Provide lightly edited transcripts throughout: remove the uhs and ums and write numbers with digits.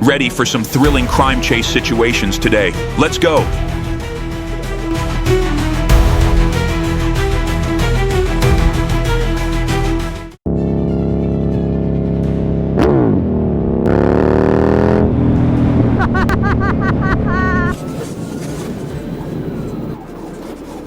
Ready for some thrilling crime chase situations today. Let's go!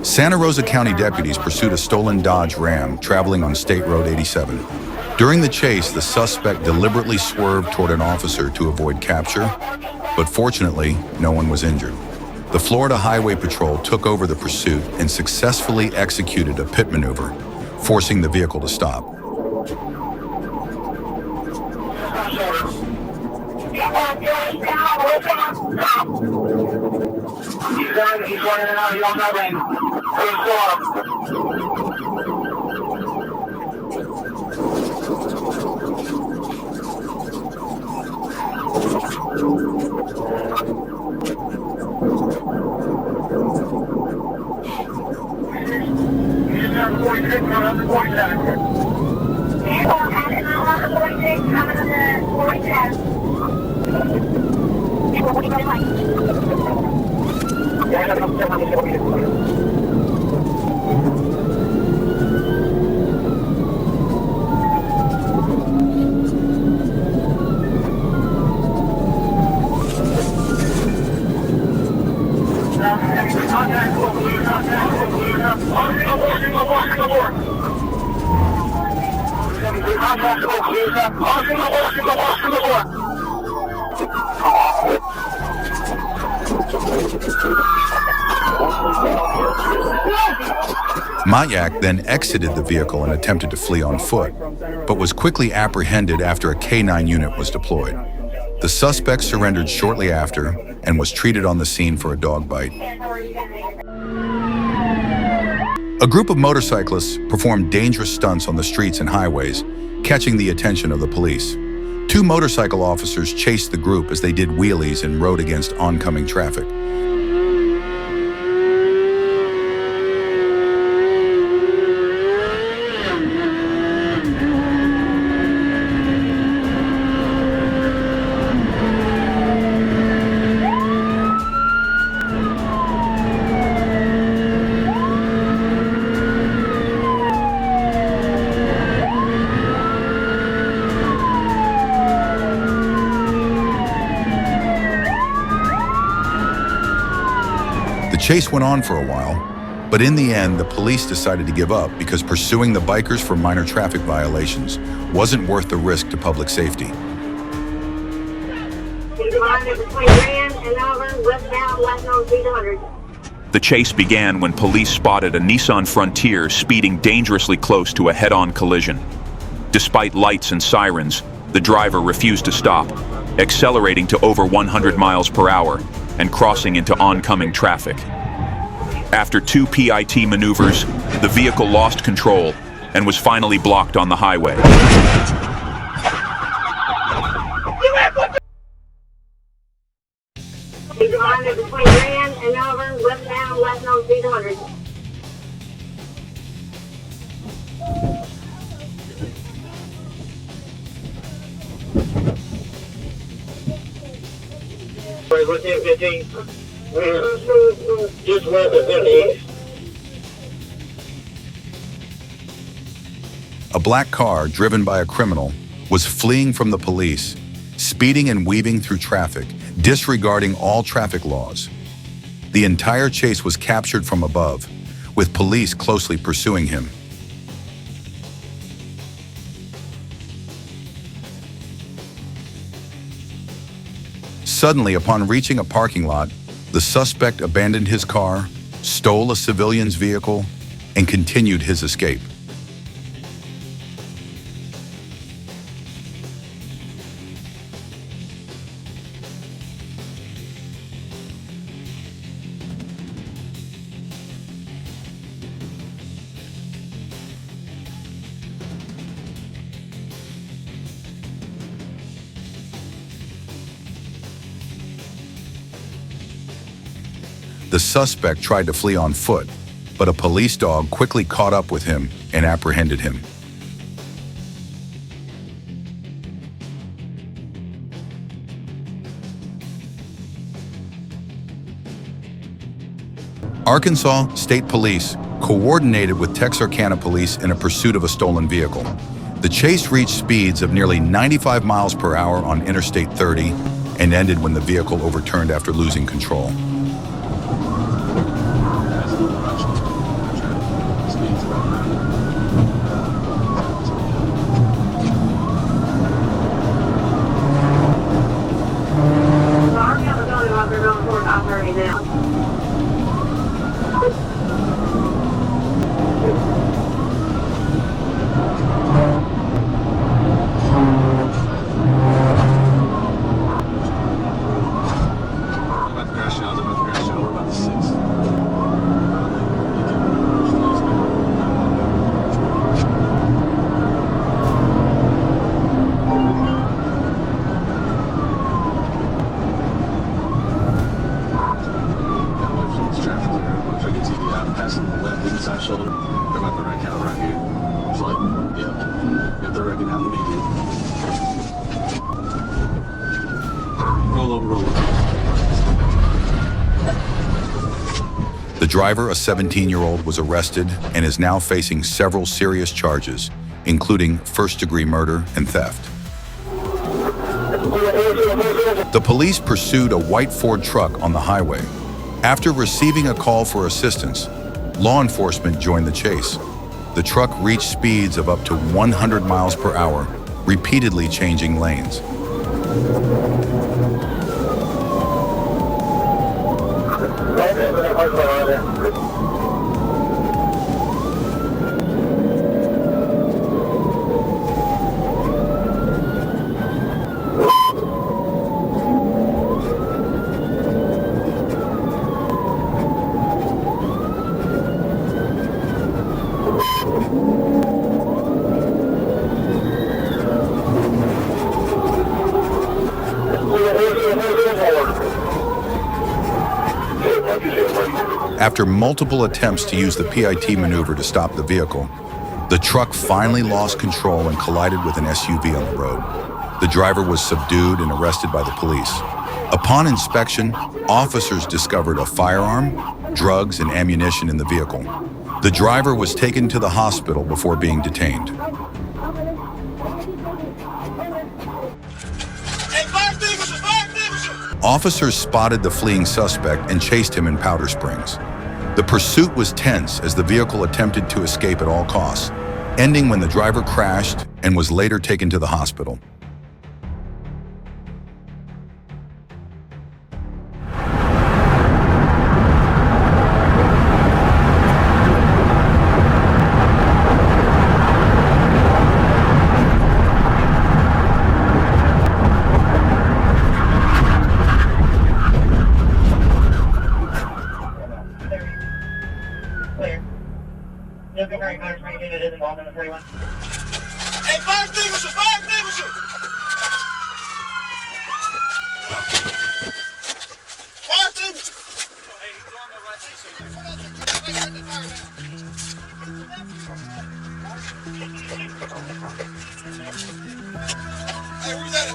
Santa Rosa County deputies pursued a stolen Dodge Ram traveling on State Road 87. During the chase, the suspect deliberately swerved toward an officer to avoid capture, but fortunately, no one was injured. The Florida Highway Patrol took over the pursuit and successfully executed a pit maneuver, forcing the vehicle to stop. He's running out, he's on that lane. Mayak then exited the vehicle and attempted to flee on foot, but was quickly apprehended after a K-9 unit was deployed. The suspect surrendered shortly after and was treated on the scene for a dog bite. A group of motorcyclists performed dangerous stunts on the streets and highways, catching the attention of the police. Two motorcycle officers chased the group as they did wheelies and rode against oncoming traffic. The chase went on for a while, but in the end, the police decided to give up because pursuing the bikers for minor traffic violations wasn't worth the risk to public safety. The chase began when police spotted a Nissan Frontier speeding dangerously close to a head-on collision. Despite lights and sirens, the driver refused to stop, accelerating to over 100 miles per hour and crossing into oncoming traffic. After two PIT maneuvers, the vehicle lost control and was finally blocked on the highway. Within 15, just west of 50. A black car driven by a criminal was fleeing from the police, speeding and weaving through traffic, disregarding all traffic laws. The entire chase was captured from above, with police closely pursuing him. Suddenly, upon reaching a parking lot, the suspect abandoned his car, stole a civilian's vehicle, and continued his escape. The suspect tried to flee on foot, but a police dog quickly caught up with him and apprehended him. Arkansas State Police coordinated with Texarkana Police in a pursuit of a stolen vehicle. The chase reached speeds of nearly 95 miles per hour on Interstate 30 and ended when the vehicle overturned after losing control. The driver, a 17-year-old, was arrested and is now facing several serious charges, including first-degree murder and theft. The police pursued a white Ford truck on the highway. After receiving a call for assistance, law enforcement joined the chase. The truck reached speeds of up to 100 miles per hour, repeatedly changing lanes. After multiple attempts to use the PIT maneuver to stop the vehicle, the truck finally lost control and collided with an SUV on the road. The driver was subdued and arrested by the police. Upon inspection, officers discovered a firearm, drugs, and ammunition in the vehicle. The driver was taken to the hospital before being detained. Officers spotted the fleeing suspect and chased him in Powder Springs. The pursuit was tense as the vehicle attempted to escape at all costs, ending when the driver crashed and was later taken to the hospital. Hey, fire extinguisher! Fire extinguisher! Fire extinguisher! Hey, he's on the right side. Hey, where's that?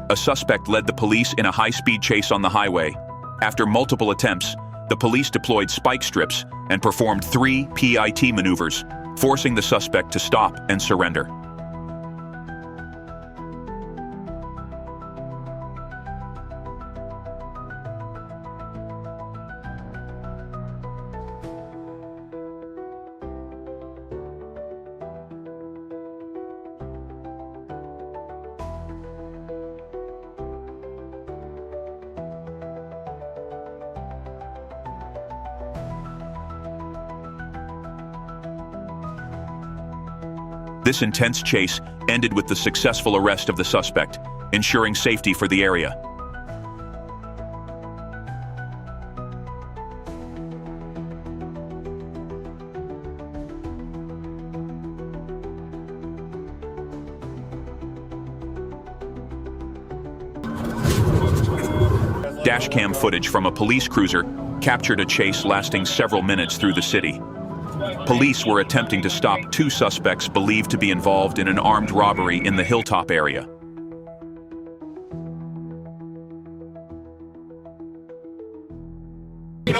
A suspect led the police in a high-speed chase on the highway. After multiple attempts, the police deployed spike strips and performed 3 PIT maneuvers, forcing the suspect to stop and surrender. This intense chase ended with the successful arrest of the suspect, ensuring safety for the area. Dashcam footage from a police cruiser captured a chase lasting several minutes through the city. Police were attempting to stop 2 suspects believed to be involved in an armed robbery in the Hilltop area.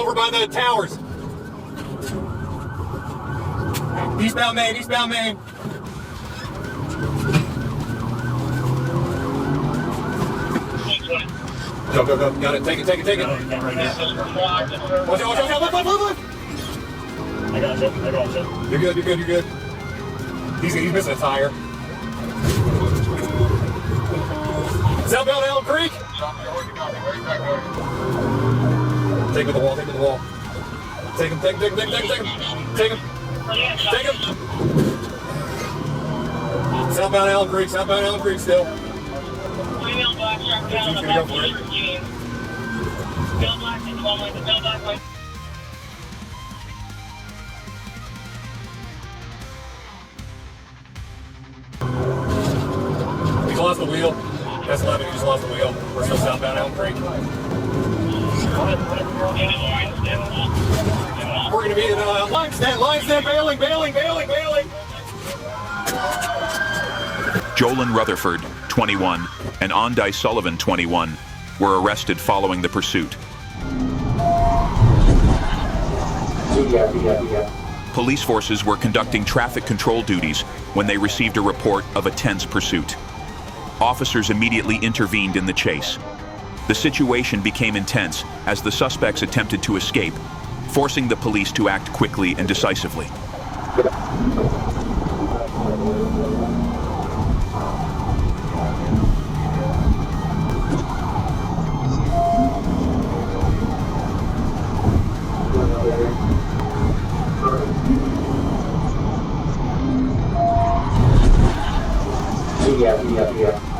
over by the towers. Eastbound Main, eastbound Main. Go, go, go. Got it. Take it, take it, take it. Watch out, watch out, watch out. Left, left, left, left. I got you. You're good, you're good, you're good. He's missing a tire. Southbound Elm Creek. Take him to the wall, take him to the wall. Take him, take him, take him, take him, take him. Take him. Take him. Southbound Elm Creek, southbound Elm Creek still. Female black shark down on the left t-shirt jeans. Male black is one way, the male black way. He's lost the wheel. That's 11, he just lost the wheel. We're still southbound Elm Creek. We're going to be in line stand, bailing, bailing, bailing, bailing. Jolyn Rutherford, 21, and Ondy Sullivan, 21, were arrested following the pursuit. Police forces were conducting traffic control duties when they received a report of a tense pursuit. Officers immediately intervened in the chase. The situation became intense as the suspects attempted to escape, forcing the police to act quickly and decisively. Yeah.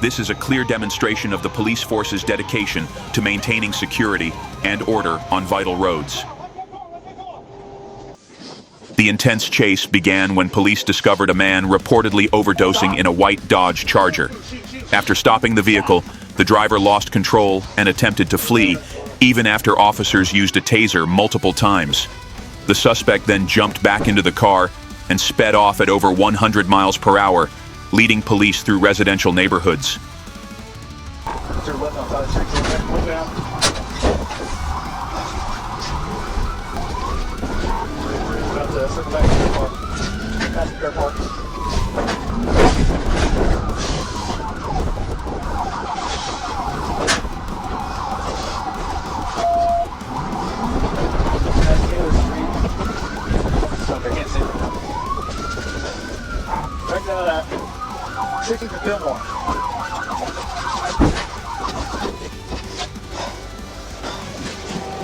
This is a clear demonstration of the police force's dedication to maintaining security and order on vital roads. The intense chase began when police discovered a man reportedly overdosing in a white Dodge Charger. After stopping the vehicle, the driver lost control and attempted to flee, even after officers used a taser multiple times. The suspect then jumped back into the car and sped off at over 100 miles per hour, leading police through residential neighborhoods.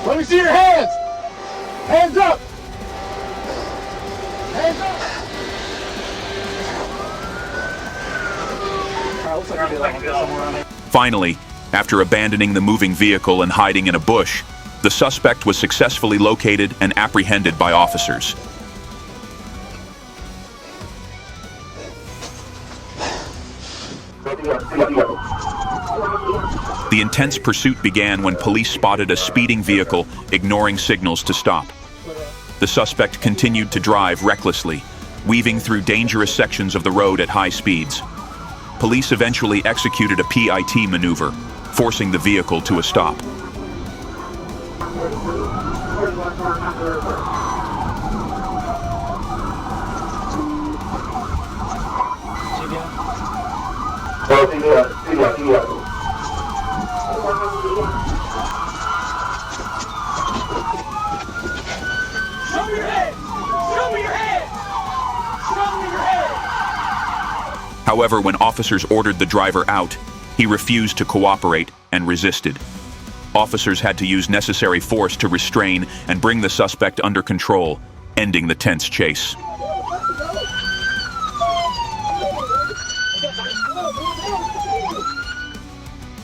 Let me see your hands! Hands up! Hands up! Finally, after abandoning the moving vehicle and hiding in a bush, the suspect was successfully located and apprehended by officers. The intense pursuit began when police spotted a speeding vehicle ignoring signals to stop. The suspect continued to drive recklessly, weaving through dangerous sections of the road at high speeds. Police eventually executed a PIT maneuver, forcing the vehicle to a stop. However, when officers ordered the driver out, he refused to cooperate and resisted. Officers had to use necessary force to restrain and bring the suspect under control, ending the tense chase.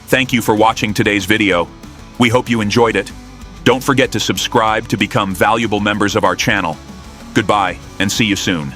Thank you for watching today's video. We hope you enjoyed it. Don't forget to subscribe to become valuable members of our channel. Goodbye, and see you soon.